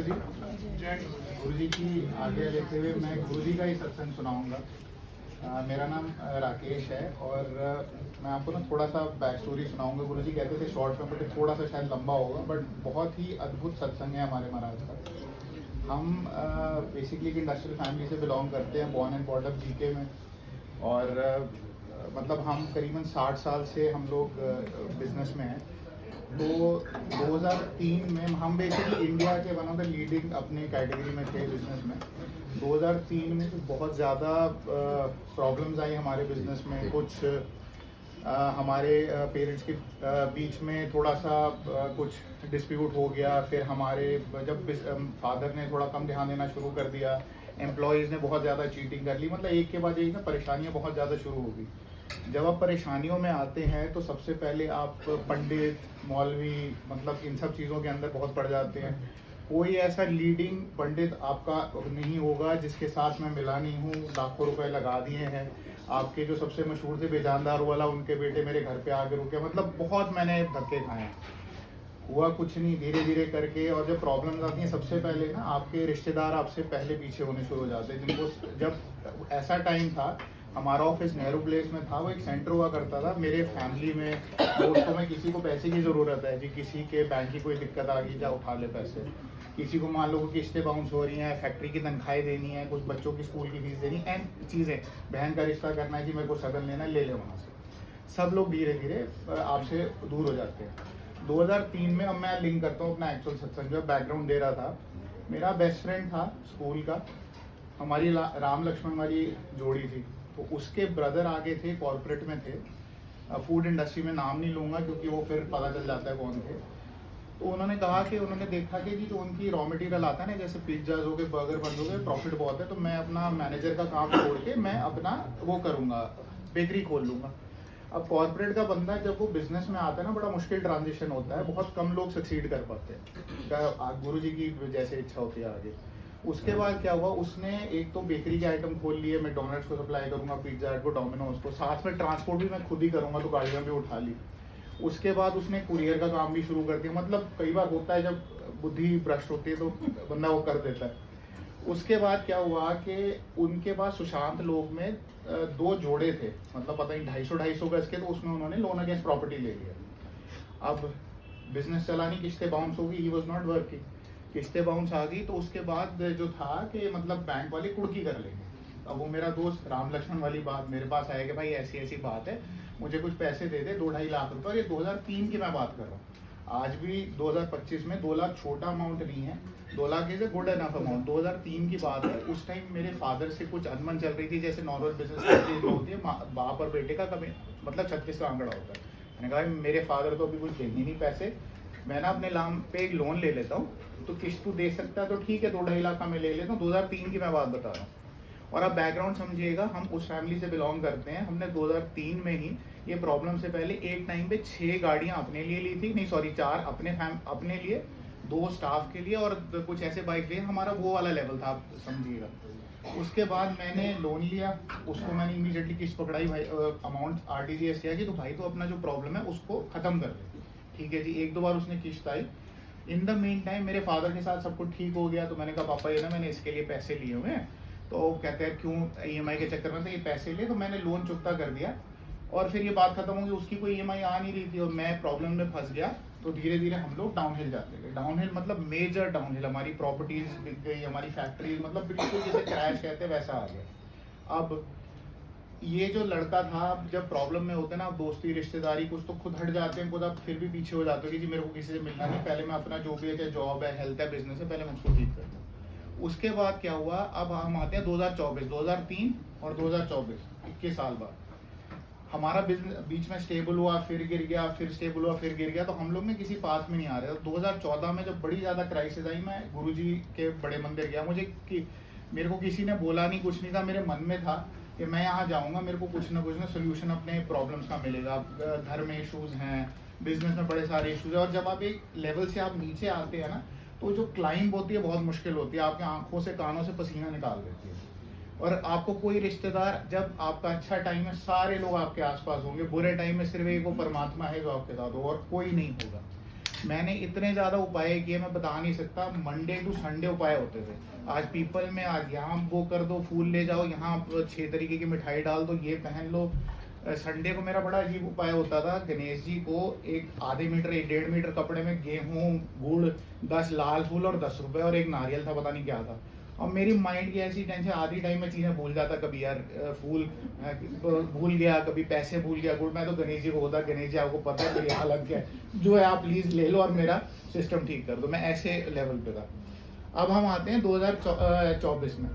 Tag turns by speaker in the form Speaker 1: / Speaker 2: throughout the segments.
Speaker 1: जी। गुरु जी की आज्ञा लेते हुए मैं गुरु जी का ही सत्संग सुनाऊंगा। मेरा नाम राकेश है और मैं आपको ना थोड़ा सा बैक स्टोरी सुनाऊंगा। गुरु जी कहते थे शॉर्ट में, बट थोड़ा सा शायद लंबा होगा, बट बहुत ही अद्भुत सत्संग है हमारे महाराज का। हम बेसिकली एक इंडस्ट्रियल फैमिली से बिलोंग करते हैं, born and brought up GK में। और मतलब हम करीबन 60 साल से हम लोग बिजनेस में हैं। तो 2003 में हम बेसिकली इंडिया के वन ऑफ द लीडिंग अपने कैटेगरी में थे बिजनेस में। 2003 में तो बहुत ज़्यादा प्रॉब्लम्स आई हमारे बिजनेस में। कुछ हमारे पेरेंट्स के बीच में थोड़ा सा कुछ डिस्प्यूट हो गया। फिर हमारे जब फादर ने थोड़ा कम ध्यान देना शुरू कर दिया, एम्प्लॉयज़ ने बहुत ज़्यादा चीटिंग कर ली। मतलब एक के बाद एक ना परेशानियाँ बहुत ज़्यादा शुरू हो गई। जब आप परेशानियों में आते हैं तो सबसे पहले आप पंडित, मौलवी, मतलब इन सब चीज़ों के अंदर बहुत पड़ जाते हैं। कोई ऐसा लीडिंग पंडित आपका नहीं होगा जिसके साथ मैं मिला नहीं हूँ। लाखों रुपए लगा दिए हैं। आपके जो सबसे मशहूर थे बेजानदार वाला, उनके बेटे मेरे घर पे आके रुके। मतलब बहुत मैंने धक्के खाए हैं। हुआ कुछ नहीं, धीरे धीरे करके। और जब प्रॉब्लम्स आती हैं सबसे पहले ना आपके रिश्तेदार आपसे पहले पीछे होने शुरू हो जाते हैं। जिनको जब ऐसा टाइम था, हमारा ऑफिस नेहरू प्लेस में था, वो एक सेंटर हुआ करता था। मेरे फैमिली में, दोस्तों में किसी को पैसे की ज़रूरत है जी, किसी के बैंक की कोई दिक्कत आ गई, जा उठा ले पैसे। किसी को मान लो किस्तें बाउंस हो रही हैं, फैक्ट्री की तनख्वाहें देनी है, कुछ बच्चों की स्कूल की फीस देनी एंड चीज़ें, बहन का रिश्ता करना है कि मेरे को सगन लेना है, ले ले वहाँ से। सब लोग धीरे धीरे आपसे दूर हो जाते हैं। 2003 में, अब मैं लिंक करता हूँ अपना एक्चुअल सत्संग जो बैकग्राउंड दे रहा था। मेरा बेस्ट फ्रेंड था स्कूल का, हमारी राम लक्ष्मण वाली जोड़ी थी। तो उसके ब्रदर आगे थे, कॉर्पोरेट में थे, फूड इंडस्ट्री में, नाम नहीं लूँगा क्योंकि वो फिर पता चल जाता है कौन थे। तो उन्होंने कहा कि उन्होंने देखा कि जी जो उनकी रॉ मटेरियल आता है ना, जैसे पिज्ज़ाज हो गए, बर्गर बन हो गए, प्रॉफिट बहुत है, तो मैं अपना मैनेजर का काम छोड़ के मैं अपना वो करूँगा, बेकरी खोल लूँगा। अब कॉर्पोरेट का बंदा जब वो बिजनेस में आता है ना, बड़ा मुश्किल ट्रांजिशन होता है, बहुत कम लोग सक्सीड कर पाते हैं। गुरु जी की जैसे इच्छा होती है आगे। उसके बाद क्या हुआ, उसने एक तो बेकरी के आइटम खोल लिए, मैकडॉनल्ड्स को सप्लाई करूंगा, पिज्जा हट को, डोमिनोज को, साथ में ट्रांसपोर्ट भी मैं खुद ही करूंगा, तो गाड़ियां भी उठा ली। उसके बाद उसने कुरियर का काम भी शुरू कर दिया। मतलब कई बार होता है जब बुद्धि भ्रष्ट होती है तो बंदा वो कर देता है। उसके बाद क्या हुआ कि उनके पास सुशांत लोग में 2 जोड़े थे, मतलब पता नहीं 250 गज के, तो उसमें उन्होंने लोन अगेंस्ट प्रॉपर्टी ले लिया। अब बिजनेस चला नहीं, किस्तें बाउंस हो गई, ही वॉज नॉट वर्किंग, किस्तें बाउंस आ गई। तो उसके बाद जो था कि मतलब बैंक वाले कुड़की कर लेंगे। अब वो मेरा दोस्त राम लक्ष्मण वाली बात मेरे पास आया कि भाई ऐसी ऐसी बात है, मुझे कुछ पैसे दे दे, 2-2.5 लाख रुपए। और ये 2003 की मैं बात कर रहा हूँ। आज भी 2025 में 2 लाख छोटा अमाउंट नहीं है, 2 lakh is a good enough amount. 2003 की बात है। उस टाइम मेरे फादर से कुछ अनबन चल रही थी, जैसे नॉर्मल बिजनेस होती है, बाप और बेटे का कभी मतलब 36 का आंकड़ा होता है। मैंने कहा मेरे फादर तो अभी कुछ देंगे नहीं पैसे, मैं ना अपने नाम पे एक लोन ले लेता हूँ, तो किस्त तू दे सकता है तो ठीक है, 2-2.5 लाख का मैं ले लेता हूँ। 2003 की मैं बात बता रहा हूँ। और अब बैकग्राउंड समझिएगा, हम उस फैमिली से बिलोंग करते हैं। हमने 2003 में ही ये प्रॉब्लम से पहले एक टाइम पे 6 गाड़ियां अपने लिए ली थी, नहीं सॉरी 4 अपने लिए, 2 स्टाफ के लिए और कुछ ऐसे बाइक लिए। हमारा वो वाला लेवल था, आप समझिएगा। उसके बाद मैंने लोन लिया, उसको मैंने इमीडिएटली किस्त पकड़ाई, भाई अमाउंट RTGS किया कि तो भाई तो अपना जो प्रॉब्लम है उसको खत्म कर दे। ठीक है जी, 1-2 बार उसने किस्त आई। इन द मेन टाइम मेरे फादर के साथ सब कुछ ठीक हो गया। तो मैंने कहा पापा ये ना मैंने इसके लिए पैसे लिए हुए हैं। तो कहते हैं क्यों, EMI के चक्कर में तो ये पैसे लिए, तो मैंने लोन चुकता कर दिया। और फिर ये बात खत्म हो गई, उसकी कोई EMI आ नहीं रही थी और मैं प्रॉब्लम में फंस गया। तो धीरे धीरे हम लोग डाउनहिल जाते गए। डाउनहिल मतलब मेजर डाउनहिल, हमारी प्रॉपर्टीज बिक गई, हमारी फैक्ट्रीज, मतलब बिल्कुल जैसे क्रैश कहते हैं वैसा आ गया। अब ये जो लड़का था, जब प्रॉब्लम में होते हैं ना, दोस्ती रिश्तेदारी कुछ तो खुद हट जाते हैं, खुद आप फिर भी पीछे हो जाते हो कि जी मेरे को किसी से मिलना नहीं, पहले मैं अपना जो भी है, चाहे जॉब है, हेल्थ है, बिजनेस है, पहले मैं उसको ठीक करता हूँ। उसके बाद क्या हुआ, अब हम आते हैं 2024, 2003 और 2024, 21 साल बाद हमारा बिजनेस बीच में स्टेबल हुआ, फिर गिर गया, फिर स्टेबल हुआ, फिर गिर गया। तो हम लोग ने किसी पास में नहीं आ रहे। 2014 में जब बड़ी ज़्यादा क्राइसिस आई, मैं गुरुजी के बड़े मंदिर गया। मेरे को किसी ने बोला नहीं, कुछ नहीं था, मेरे मन में था कि मैं यहाँ जाऊँगा, मेरे को कुछ ना सोल्यूशन अपने प्रॉब्लम्स का मिलेगा। घर में इशूज़ हैं, बिजनेस में बड़े सारे इशूज़ हैं। और जब आप एक लेवल से आप नीचे आते हैं ना, तो जो क्लाइंब होती है बहुत मुश्किल होती है, आपके आंखों से कानों से पसीना निकाल देती है। और आपको कोई रिश्तेदार, जब आपका अच्छा टाइम है सारे लोग आपके आसपास होंगे, बुरे टाइम में सिर्फ एक वो परमात्मा है जो आपके साथ हो और कोई नहीं होगा। मैंने इतने ज़्यादा उपाय किए मैं बता नहीं सकता, मंडे टू संडे उपाय होते थे। आज पीपल में, आज यहाँ वो कर दो, फूल ले जाओ, यहाँ 6 तरीके की मिठाई डाल दो, ये पहन लो। संडे को मेरा बड़ा अजीब उपाय होता था, गणेश जी को एक आधे मीटर 1.5 मीटर कपड़े में गेहूँ, गुड़, 10 लाल फूल और 10 रुपए और एक नारियल था, पता नहीं क्या था। और मेरी माइंड की ऐसी टेंशन, आधी टाइम में चीज़ें भूल जाता, कभी यार फूल भूल गया, कभी पैसे भूल गया, गुड़। मैं तो गणेश जी को होता, गणेश जी आपको पता है मेरी हालत क्या है, जो है आप प्लीज़ ले लो और मेरा सिस्टम ठीक कर दो। मैं ऐसे लेवल पे था। अब हम आते हैं 2024 में।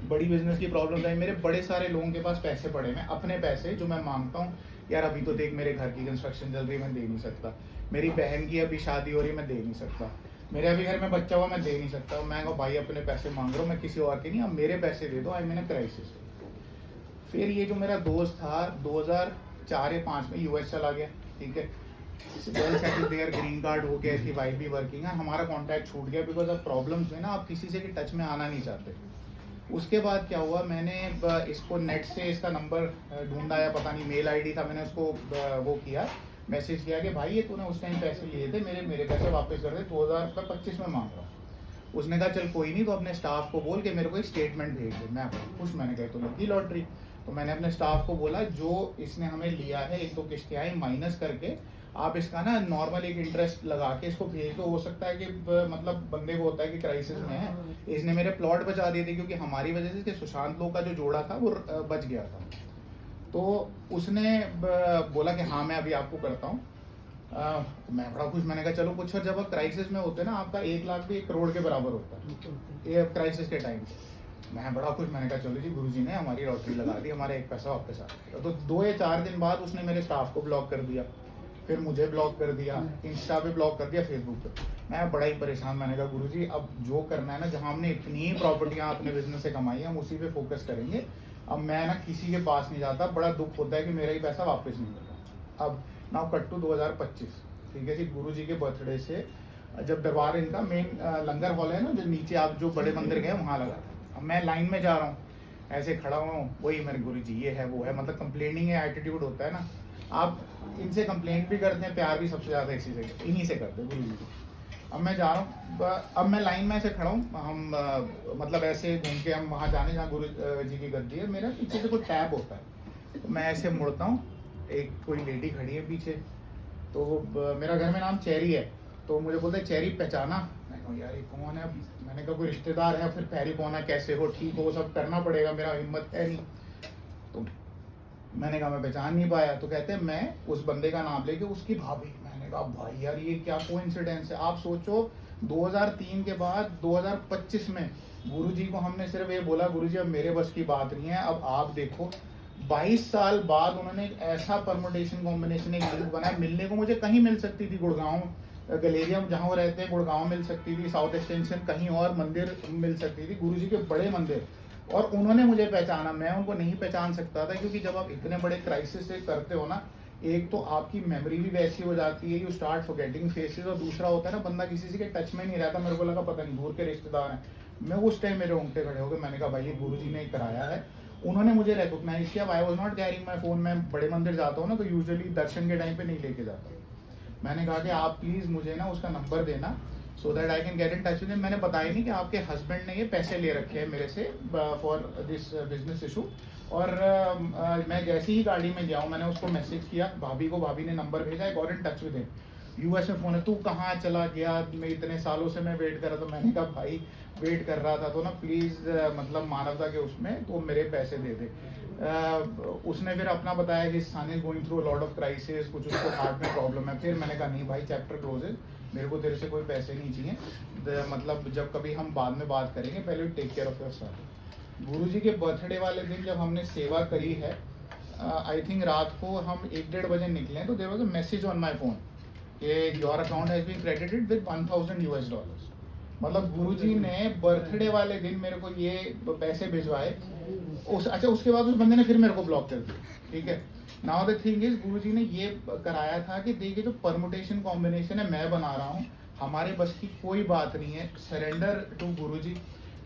Speaker 1: बड़ी बिजनेस की प्रॉब्लम आई, मेरे बड़े सारे लोगों के पास पैसे पड़े हैं, अपने पैसे जो मैं मांगता हूँ, यार अभी तो देख मेरे घर की कंस्ट्रक्शन चल रही है, मैं दे नहीं सकता। मेरी बहन की अभी शादी हो रही है, मैं दे नहीं सकता। मेरे अभी घर में बच्चा हुआ, मैं दे नहीं सकता। मैं कहूँ भाई अपने पैसे मांग रहा हूँ, मैं किसी और के नहीं, अब मेरे पैसे दे दो, आई मैंने क्राइसिस। फिर ये जो मेरा दोस्त था 2004 या 5 में यूएस चला गया, ठीक है, well settled there, green card हो गया, इसकी वाइफ भी वर्किंग है, हमारा कॉन्टैक्ट छूट गया बिकॉज ऑफ प्रॉब्लम्स में ना आप किसी से भी टच में आना नहीं चाहते। उसके बाद क्या हुआ, मैंने इसको नेट से इसका नंबर ढूंढा, या पता नहीं मेल आईडी था, मैंने उसको वो किया, मैसेज किया कि भाई ये तूने उस टाइम पैसे लिए थे, मेरे पैसे वापस कर दे, 2025 में मांग रहा हूँ। उसने कहा चल कोई नहीं, तो अपने स्टाफ को बोल के मेरे को एक स्टेटमेंट भेज दे। मैं खुश, मैंने कहा तो लगी लॉटरी। तो मैंने अपने स्टाफ को बोला जो इसने हमें लिया है, 1-2 किस्तें आई, माइनस करके आप इसका ना नॉर्मल एक इंटरेस्ट लगा के इसको भेज दो। हो सकता है कि मतलब बंदे को होता है कि क्राइसिस में है, इसने मेरे प्लॉट बचा दिए थे, क्योंकि हमारी वजह से सुशांत लोग का जो जोड़ा था वो बच गया था। तो उसने बोला कि हाँ मैं अभी आपको करता हूँ। मैं बड़ा खुश, मैंने कहा चलो कुछ। और जब आप क्राइसिस में होते हैं ना, आपका 1 लाख भी 1 करोड़ के बराबर होता है ये क्राइसिस के टाइम। मैं बड़ा खुश, मैंने कहा चलो जी गुरुजी ने हमारी लॉटरी लगा दी, हमारा एक पैसा वापस आ गया। तो 2 या 4 दिन बाद उसने मेरे स्टाफ को ब्लॉक कर दिया, फिर मुझे ब्लॉक कर दिया, इंस्टा पे ब्लॉक कर दिया, फेसबुक पे। मैं बड़ा ही परेशान, मैंने कहा गुरुजी अब जो करना है ना, जहाँ हमने इतनी प्रॉपर्टियाँ अपने बिजनेस से कमाई है, हम उसी पे फोकस करेंगे। अब मैं ना किसी के पास नहीं जाता, बड़ा दुख होता है कि मेरा ही पैसा वापस नहीं मिलता। अब नाउ कट टू 2025, ठीक है जी, गुरुजी के बर्थडे से जब दरबार इनका मेन लंगर हॉल है ना, जो नीचे आप जो बड़े मंदिर गए वहाँ लगा था। अब मैं लाइन में जा रहा हूँ, ऐसे खड़ा हुआ हूँ, वही मेरे गुरुजी ये है वो है, मतलब कंप्लेनिंग है, एटीट्यूड होता है ना। आप इनसे कंप्लेंट भी करते हैं, प्यार भी सबसे ज़्यादा इसी से, इन्हीं से करते हैं, गुरुजी को। अब मैं जा रहा हूँ, अब मैं लाइन में ऐसे खड़ा हूँ, हम मतलब ऐसे घूम के हम वहाँ जाने जहाँ गुरु जी की गद्दी है, मेरा पीछे से कोई टैब होता है, तो मैं ऐसे मुड़ता हूँ, एक कोई लेडी खड़ी है पीछे। तो मेरा घर में नाम चेरी है, तो मुझे बोलते चेरी पहचाना। मैं कहूँ यार ये कौन है। मैंने कहा कोई रिश्तेदार है, फिर पैरी पौना, कैसे हो, ठीक हो, सब करना पड़ेगा, मेरा हिम्मत है नहीं। तो मैंने कहा मैं पहचान नहीं पाया। तो कहते हैं मैं उस बंदे का नाम लेके उसकी भाभी। मैंने कहा भाई यार ये क्या कोइंसिडेंस है। आप सोचो 2003 के बाद 2025 में गुरुजी को हमने सिर्फ ये बोला, गुरुजी अब मेरे बस की बात नहीं है, अब आप देखो। 22 साल बाद उन्होंने एक ऐसा परमुटेशन कॉम्बिनेशन एक लिंक बनाया, मिलने को मुझे कहीं मिल सकती थी, गुड़गांव गलेरिया जहाँ वो रहते हैं गुड़गांव मिल सकती थी, साउथ एक्सटेंशन कहीं और मंदिर मिल सकती थी, गुरुजी के बड़े मंदिर, और उन्होंने मुझे पहचाना, मैं उनको नहीं पहचान सकता था। क्योंकि जब आप इतने बड़े क्राइसिस से करते हो ना, एक तो आपकी मेमोरी भी वैसी हो जाती है, यू स्टार्ट फॉरगेटिंग फेसेस, और दूसरा होता है ना बंदा किसी से के टच में नहीं रहता। मेरे को लगा पता नहीं दूर के रिश्तेदार हैं। मैं उस टाइम मेरे रोंगटे खड़े हो गए, मैंने कहा भाई ये गुरुजी ने कराया है, उन्होंने मुझे रिकॉग्नाइज किया। I was not carrying my phone. मैं बड़े मंदिर जाता हूँ ना, तो यूजुअली दर्शन के टाइम पे नहीं लेके जाता। मैंने कहा कि आप प्लीज़ मुझे ना उसका नंबर देना, so that I can get in touch with him. मैंने बताया नहीं कि आपके हस्बैंड ने ये पैसे ले रखे हैं मेरे से फॉर दिस बिजनेस इशू। और मैं जैसे ही गाड़ी में गया हूँ, मैंने उसको मैसेज किया भाभी को, भाभी ने नंबर भेजा, I got in touch with him. US में फ़ोन है, तू कहाँ चला गया, मैं इतने सालों से मैं वेट कर रहा था। मैंने कहा भाई वेट कर रहा था तो ना प्लीज़ मतलब मानवता के उसमें तो मेरे पैसे दे दे। उसने फिर अपना बताया कि son is going through lot of crisis, कुछ उसको हार्ट में प्रॉब्लम है। फिर मैंने कहा नहीं भाई चैप्टर क्लोजेज, मेरे को तेरे से कोई पैसे नहीं चाहिए, मतलब जब कभी हम बाद में बात करेंगे, पहले take care of yourself. गुरुजी के बर्थडे वाले दिन जब हमने सेवा करी है, आई थिंक रात को हम 1-1:30 बजे निकले, तो there was a message on my phone कि your account has been credited with $1000। मतलब गुरुजी ने बर्थडे वाले दिन मेरे को ये पैसे भिजवाए। अच्छा उसके बाद उस बंदे ने फिर मेरे को ब्लॉक कर दिया, ठीक है। नाउ द थिंग इज गुरुजी ने ये कराया था कि देखिए जो परमुटेशन कॉम्बिनेशन है मैं बना रहा हूँ, हमारे बस की कोई बात नहीं है, सरेंडर टू गुरुजी।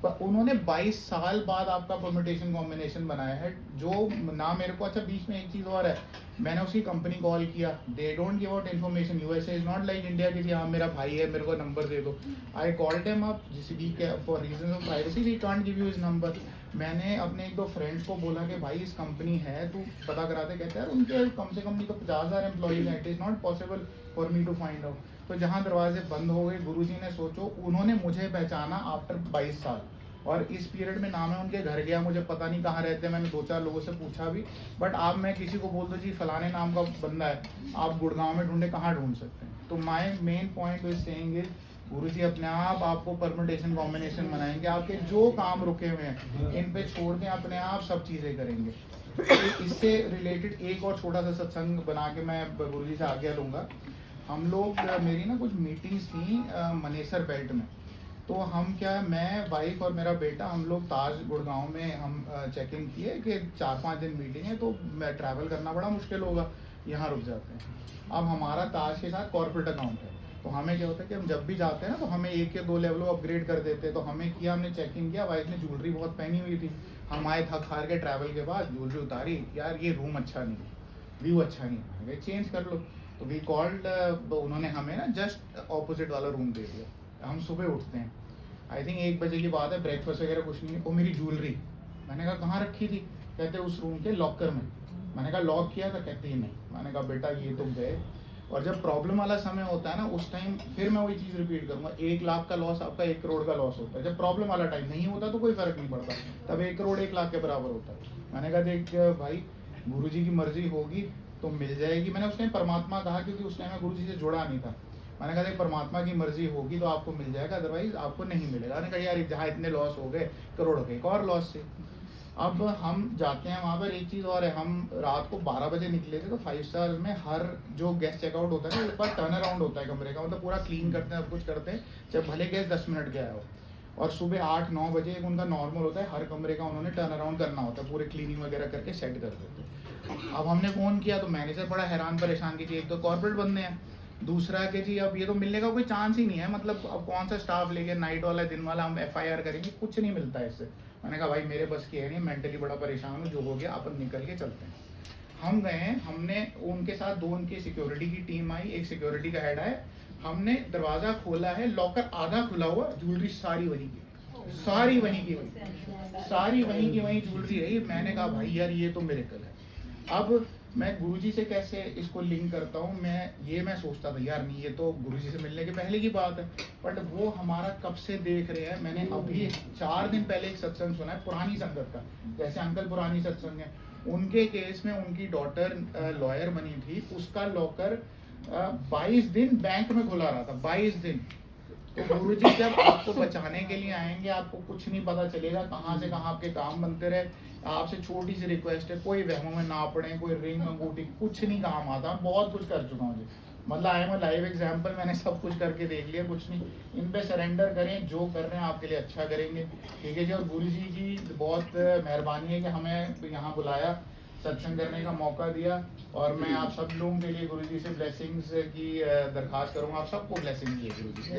Speaker 1: पर उन्होंने 22 साल बाद आपका परम्यूटेशन कॉम्बिनेशन बनाया है जो ना मेरे को। अच्छा बीच में एक चीज़ और है, मैंने उसकी कंपनी कॉल किया, they don't give out information. USA is not like India कि हाँ मेरा भाई है मेरे को नंबर दे दो। आई कॉल्ड हिम अप जिसकी for reason of privacy we can't give you his number. मैंने अपने एक दो फ्रेंड्स को बोला कि भाई इस कंपनी है तू पता कराते, कहते हैं उनके कम से कम नहीं तो 50,000 एम्प्लॉइज हैं, it is not possible for me to find out. तो जहाँ दरवाजे बंद हो गए, गुरुजी ने सोचो उन्होंने मुझे पहचाना आफ्टर 22 साल, और इस पीरियड में ना मैं उनके घर गया, मुझे पता नहीं कहाँ रहते हैं, मैंने 2-4 लोगों से पूछा भी। बट आप मैं किसी को बोल दो जी फलाने नाम का बंदा है, आप गुड़गांव में ढूंढे कहाँ ढूंढ सकते हैं। तो my main point is saying is गुरुजी अपने आप आपको परम्यूटेशन कॉम्बिनेशन बनाएंगे, आपके जो काम रुके हुए हैं इन पे छोड़ के अपने आप सब चीज़ें करेंगे। तो इससे रिलेटेड एक और छोटा सा सत्संग बना के मैं गुरुजी से आज्ञा लूँगा। हम लोग मेरी ना कुछ मीटिंग्स थी मनेसर बेल्ट में, तो हम क्या मैं वाइफ और मेरा बेटा हम लोग ताज गुड़गांव में हम चेक इन किए कि 4-5 दिन मीटिंग है तो मैं ट्रैवल करना बड़ा मुश्किल होगा, यहाँ रुक जाते हैं। अब हमारा ताज के साथ कॉर्पोरेट अकाउंट है, तो हमें क्या होता है कि हम जब भी जाते हैं ना तो हमें 1 या 2 लेवल अपग्रेड कर देते हैं। तो हमें किया, हमने चेक इन किया, वाइफ ने ज्वेलरी बहुत पहनी हुई थी, हम आए थक हार के ट्रैवल के बाद ज्वेलरी उतारी, यार ये रूम अच्छा नहीं, व्यू अच्छा नहीं, चेंज कर लो। तो वी कॉल्ड, उन्होंने हमें ना जस्ट ऑपोजिट वाला रूम दे दिया। हम सुबह उठते हैं, आई थिंक 1 बजे की बात है, ब्रेकफास्ट वगैरह कुछ नहीं है। वो मेरी ज्वेलरी, मैंने कहा कहाँ रखी थी, कहते उस रूम के लॉकर में। मैंने कहा लॉक किया था, कहते ही नहीं। मैंने कहा बेटा ये तो गए। और जब प्रॉब्लम वाला समय होता है ना उस टाइम फिर मैं वही चीज़ रिपीट करूंगा, 1 लाख का लॉस आपका 1 करोड़ का लॉस होता है। जब प्रॉब्लम वाला टाइम नहीं होता तो कोई फर्क नहीं पड़ता, तब 1 करोड़ 1 लाख के बराबर होता है। मैंने कहा देख भाई गुरुजी की मर्जी होगी तो मिल जाएगी। मैंने उस टाइम परमात्मा कहा क्योंकि उस टाइम मैं गुरुजी से जुड़ा नहीं था। मैंने कहा परमात्मा की मर्जी होगी तो आपको मिल जाएगा, अदरवाइज आपको नहीं मिलेगा। मैंने कहा यार जहाँ इतने लॉस हो गए, करोड़ों के एक और लॉस से। अब हम जाते हैं वहाँ पर, एक चीज़ और है, हम रात को 12 बजे निकले थे, तो 5 स्टार में हर जो गेस्ट चेकआउट होता है ना एक बार टर्न अराउंड होता है कमरे का, मतलब पूरा क्लीन करते हैं, सब कुछ करते हैं, चाहे भले गेस्ट 10 मिनट गया हो। और सुबह 8-9 बजे उनका नॉर्मल होता है, हर कमरे का उन्होंने टर्न अराउंड करना होता है, पूरे क्लीनिंग वगैरह करके सेट कर देते हैं। अब हमने फ़ोन किया तो मैनेजर बड़ा हैरान परेशान की, एक तो कॉर्पोरेट बंदे हैं, दूसरा कि जी अब ये तो मिलने का कोई चांस ही नहीं है, मतलब अब कौन सा स्टाफ लेके नाइट वाला दिन वाला हम FIR करेंगे, कुछ नहीं मिलता है इससे। मैंने कहा भाई मेरे बस की है नहीं, मेंटली बड़ा परेशान हूँ, जो हो गया अपन निकल के चलते हैं। हम गए, हमने उनके साथ 2 उनकी सिक्योरिटी की टीम आई, एक सिक्योरिटी का हेड आए, हमने दरवाज़ा खोला है, लॉकर आधा खुला हुआ, ज्वेलरी सारी वहीं की, सारी वहीं की वहीं, सारी वहीं की वहीं ज्वेलरी रही। मैंने कहा भाई यार ये तो मिरेकल है। अब मैं गुरुजी से कैसे इसको लिंक करता हूँ, मैं सोचता था यार नहीं ये तो गुरुजी से मिलने के पहले की बात है, बट वो हमारा कब से देख रहे हैं। मैंने अभी 4 दिन पहले एक सत्संग सुना है पुरानी संगत का, जैसे अंकल पुरानी सत्संग है, उनके केस में उनकी डॉटर लॉयर बनी थी, उसका लॉकर 22 दिन बैंक में खुला रहा था, 22 दिन। तो गुरुजी जब आपको बचाने के लिए आएंगे, आपको कुछ नहीं पता चलेगा कहाँ से कहाँ आपके काम बनते रहे। आपसे छोटी सी रिक्वेस्ट है, कोई वहमों में ना पड़े, कोई रिंग अंगूठी कुछ नहीं काम आता। बहुत कुछ कर चुका हूँ जी, मतलब I am a live example, मैंने सब कुछ करके देख लिया, कुछ नहीं। इन पे सरेंडर करें, जो कर रहे हैं आपके लिए अच्छा करेंगे, ठीक है जी। और गुरुजी की बहुत मेहरबानी है कि हमें यहाँ बुलाया, सत्संग करने का मौका दिया, और मैं आप सब लोगों के लिए गुरुजी से ब्लेसिंग्स की दरख्वास्त करूँगा। आप सबको ब्लेसिंग दिए गुरुजी।